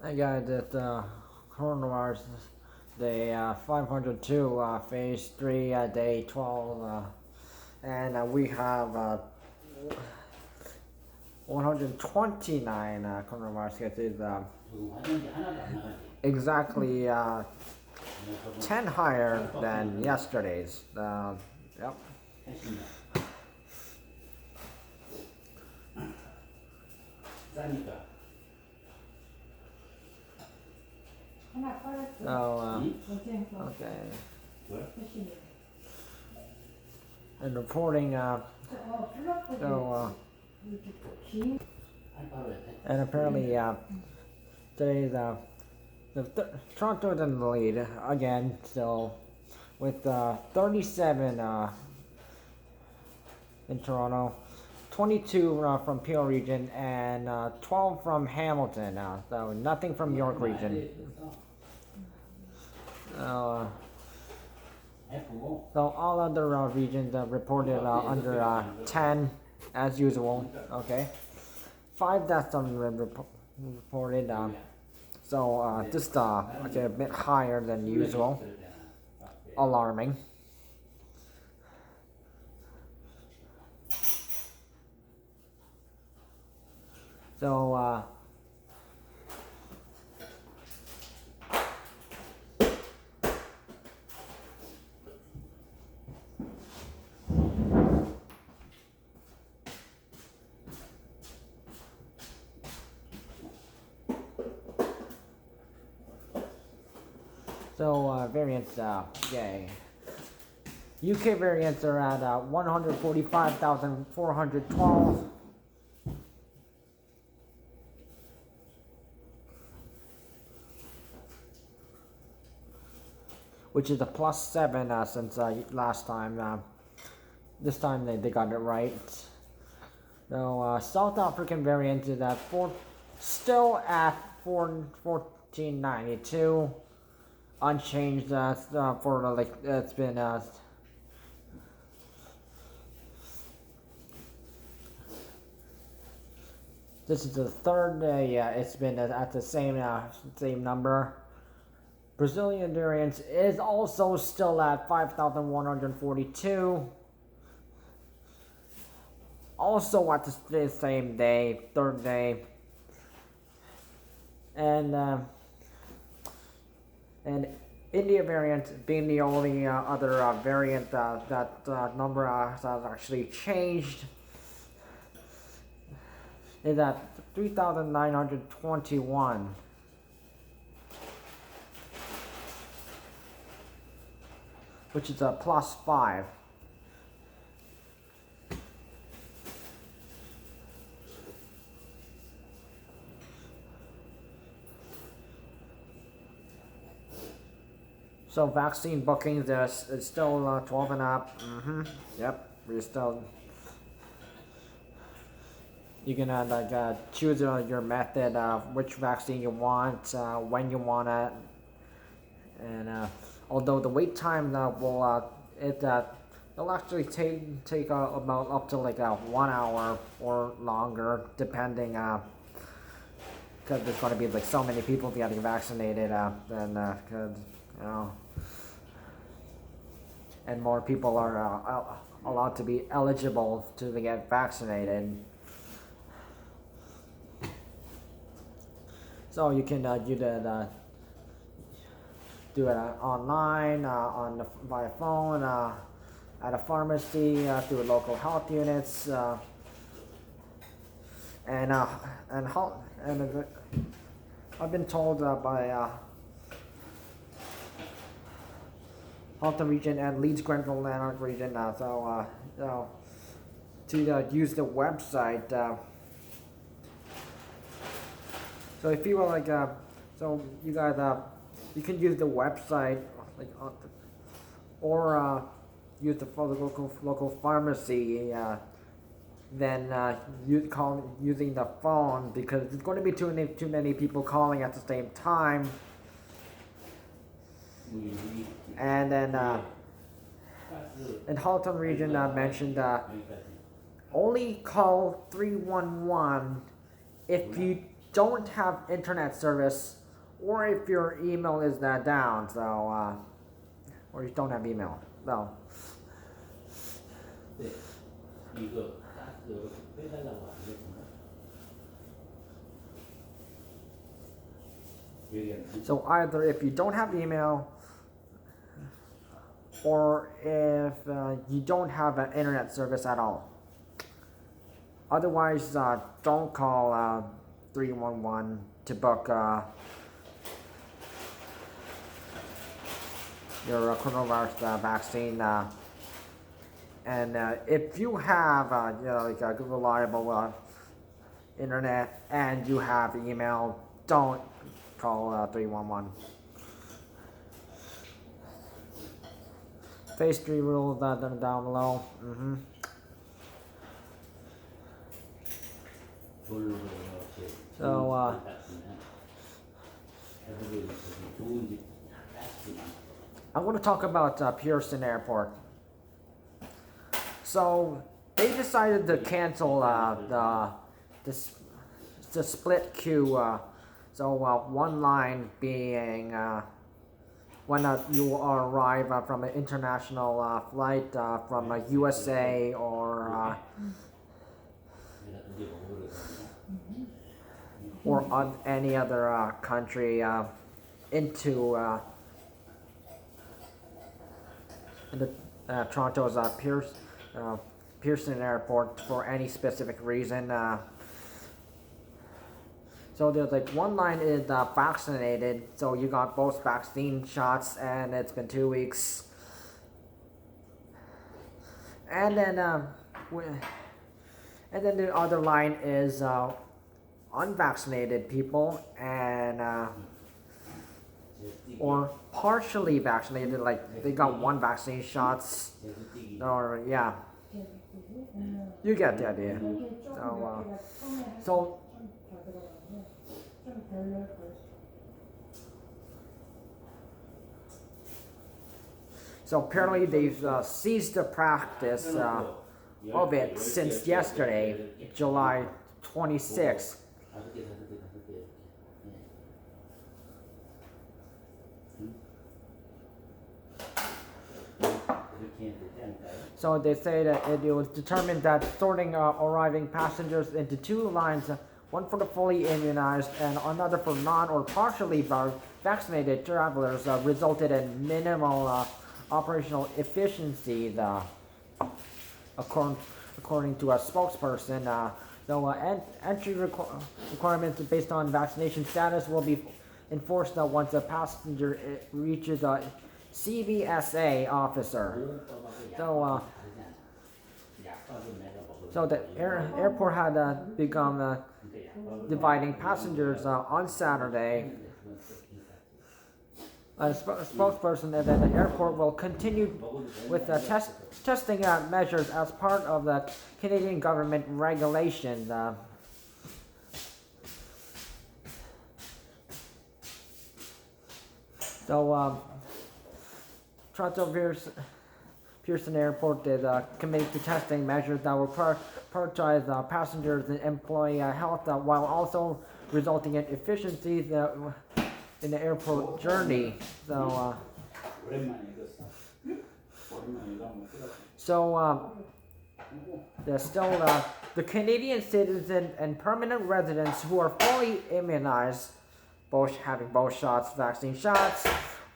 I got that coronavirus, the 502 phase 3 day 12, and we have 129 coronavirus cases, exactly 10 higher than yesterday's. Yep. So, okay. And reporting, so, and apparently, today Toronto's in the lead again, so with 37 in Toronto, 22 from Peel region, and 12 from Hamilton. So nothing from York region. So all other regions reported under 10 as usual. Okay, 5 deaths reported. So just okay, a bit higher than usual. Alarming. So variants, yay. UK variants are at 145,412. Which is a +7 since last time. This time they got it right. So South African variant is at still at 1492. Unchanged for like it's been this is the third day. It's been at the same number. Brazilian variant is also still at 5,142. Also at the same day, third day. And India variant being the only other variant that number has actually changed, is at 3,921. Which is a +5. So vaccine bookings is still 12 and up. Yep, we're still. You can choose your method, which vaccine you want, when you want it, and although the wait time will it'll actually take about up to 1 hour or longer, depending because there's going to be so many people getting vaccinated, then cause, and more people are allowed to be eligible to get vaccinated. So you can do it online, by phone, at a pharmacy, through local health units, and I've been told by Halton region and Leeds Grenville Lanark region, to use the website. So if you were so you guys you can use the website or use the local pharmacy. Then using the phone, because there's going to be too many people calling at the same time. And then in Halton region mentioned only call 311 if you don't have internet service, or if your email is down, so or you don't have email, so. 네, 이거 가스 빼달라고 안 했구나. So either if you don't have email, or if you don't have an internet service at all. Otherwise, don't call 311 to book your coronavirus vaccine. And if you have like a reliable internet and you have email, don't call 311. Phase 3 rules down below. So I want to talk about Pearson Airport. So they decided to cancel the split queue. So one line being when you arrive from an international flight from USA or on any other country into Toronto's Pearson Airport for any specific reason. So there's like one line is vaccinated, so you got both vaccine shots and it's been 2 weeks. And then the other line is unvaccinated people and or partially vaccinated, like they got one vaccine shots, or yeah, you get the idea. So apparently they've ceased the practice of it since yesterday, July 26th. So they say that it was determined that sorting arriving passengers into two lines, one for the fully immunized and another for non or partially vaccinated travelers, resulted in minimal operational efficiency, according to a spokesperson. Entry requirements based on vaccination status will be enforced once a passenger reaches a CBSA officer. So the airport had begun dividing passengers on Saturday. A spokesperson said that the airport will continue with testing measures as part of the Canadian government regulations. Toronto Pearson Airport is committed to testing measures that will prioritize passengers and employee health while also resulting in efficiencies in the airport journey. There's still the Canadian citizens and permanent residents who are fully immunized, having both vaccine shots,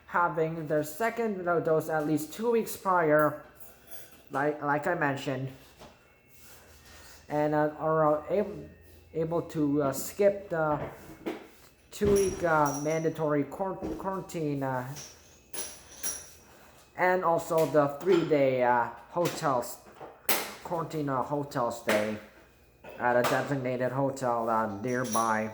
having their second dose at least 2 weeks prior, like I mentioned, and are able to skip the 2-week mandatory quarantine and also the 3-day quarantine hotel stay at a designated hotel nearby.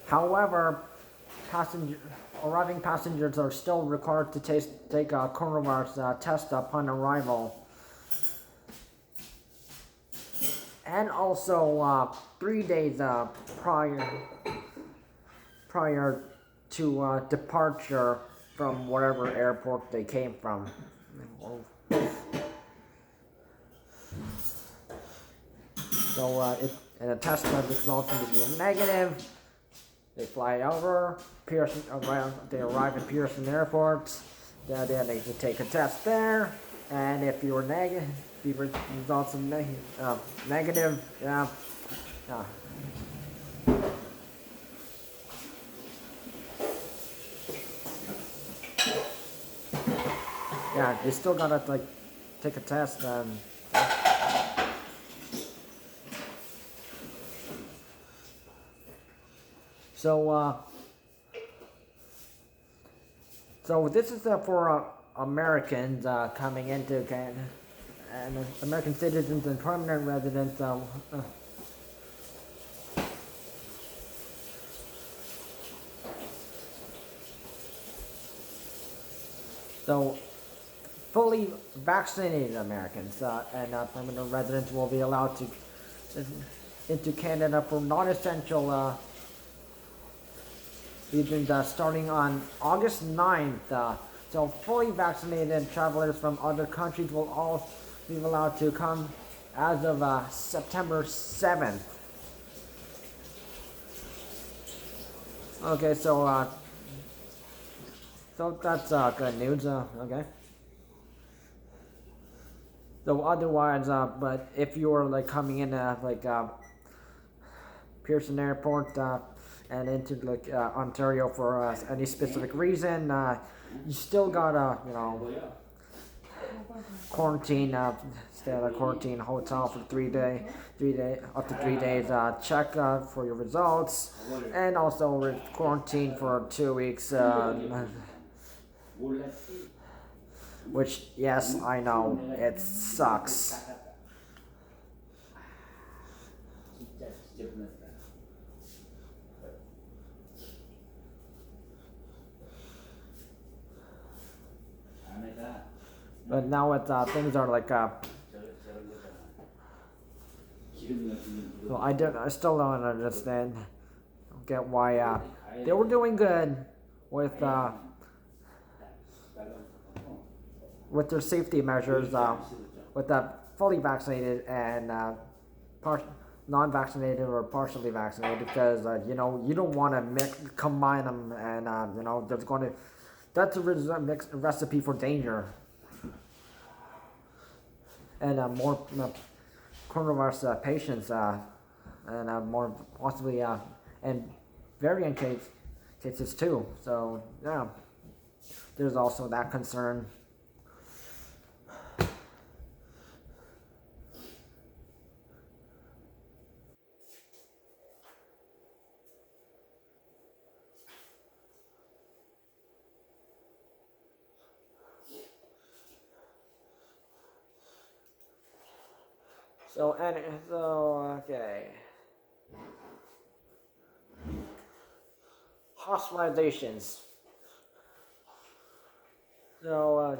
However, arriving passengers are still required to take a coronavirus test upon arrival. And also 3 days prior to departure from whatever airport they came from. So and a test results is negative. They fly over Pearson. They arrive at Pearson Airport. Then they can take a test there, and if you were negative, if you results of negative, yeah. Yeah, you still gotta like take a test and. So this is for Americans coming into Canada, and American citizens and permanent residents. So fully vaccinated Americans and permanent residents will be allowed to into Canada for non-essential reasons starting on August 9th. So fully vaccinated travelers from other countries will all be allowed to come as of September 7th. Okay, so that's good news. Okay. So otherwise, but if you were like coming in like Pearson Airport and into like Ontario for any specific reason, you still gotta quarantine, stay at a quarantine hotel for 3 days, up to 3 days. Check for your results, and also quarantine for 2 weeks. Which, yes, I know, it sucks. But now things are like so I still don't understand, get why they were doing good with their safety measures with fully vaccinated and non-vaccinated or partially vaccinated, because you don't want to combine them, and that's a recipe for danger, and more coronavirus patients and more possibly and variant cases too. So yeah, there's also that concern. So okay. Hospitalizations. So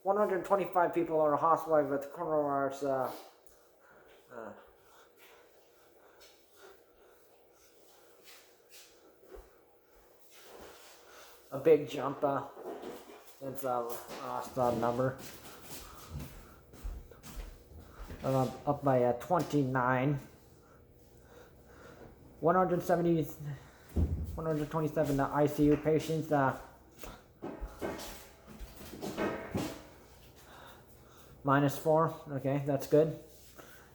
125 people are hospitalized with coronavirus. A big jump since last number. Up by 29. 127 ICU patients. -4. Okay, that's good.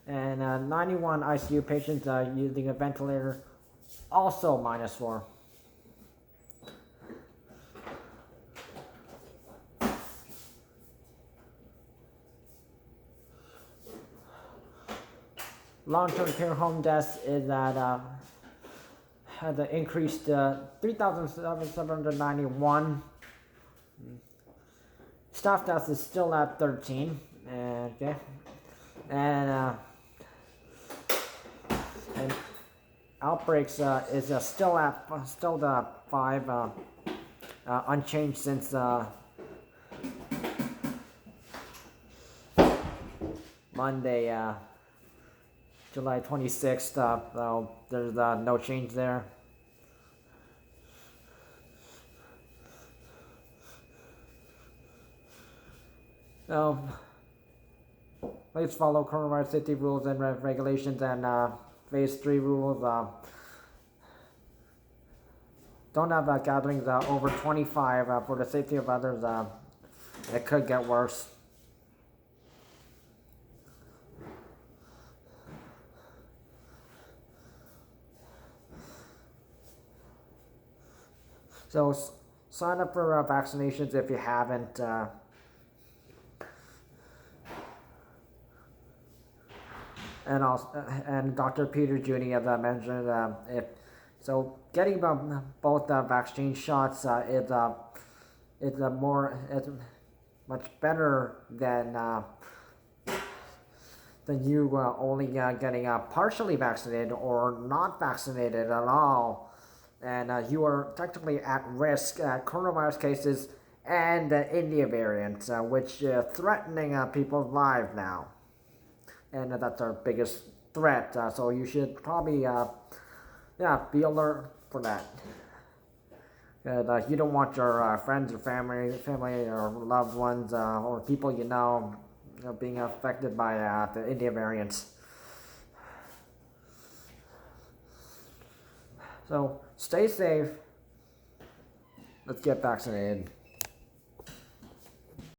And 91 ICU patients using a ventilator. Also -4. Long-term care home deaths is at had increased 3,791. Staff deaths is still at 13. Okay, and outbreaks is still the 5, unchanged since Monday, July 26th. There's no change there. Please follow coronavirus safety rules and regulations and phase 3 rules. Don't have gatherings over 25 for the safety of others. It could get worse. So sign up for vaccinations if you haven't. And Dr. Peter Judy, as I mentioned, getting both vaccine shots is much better than you only getting partially vaccinated or not vaccinated at all, and you are technically at risk coronavirus cases and India variant, which threatening people's lives now. And that's our biggest threat. So you should probably, be alert for that. You don't want your friends or family or loved ones or people being affected by the India variants. So stay safe. Let's get vaccinated.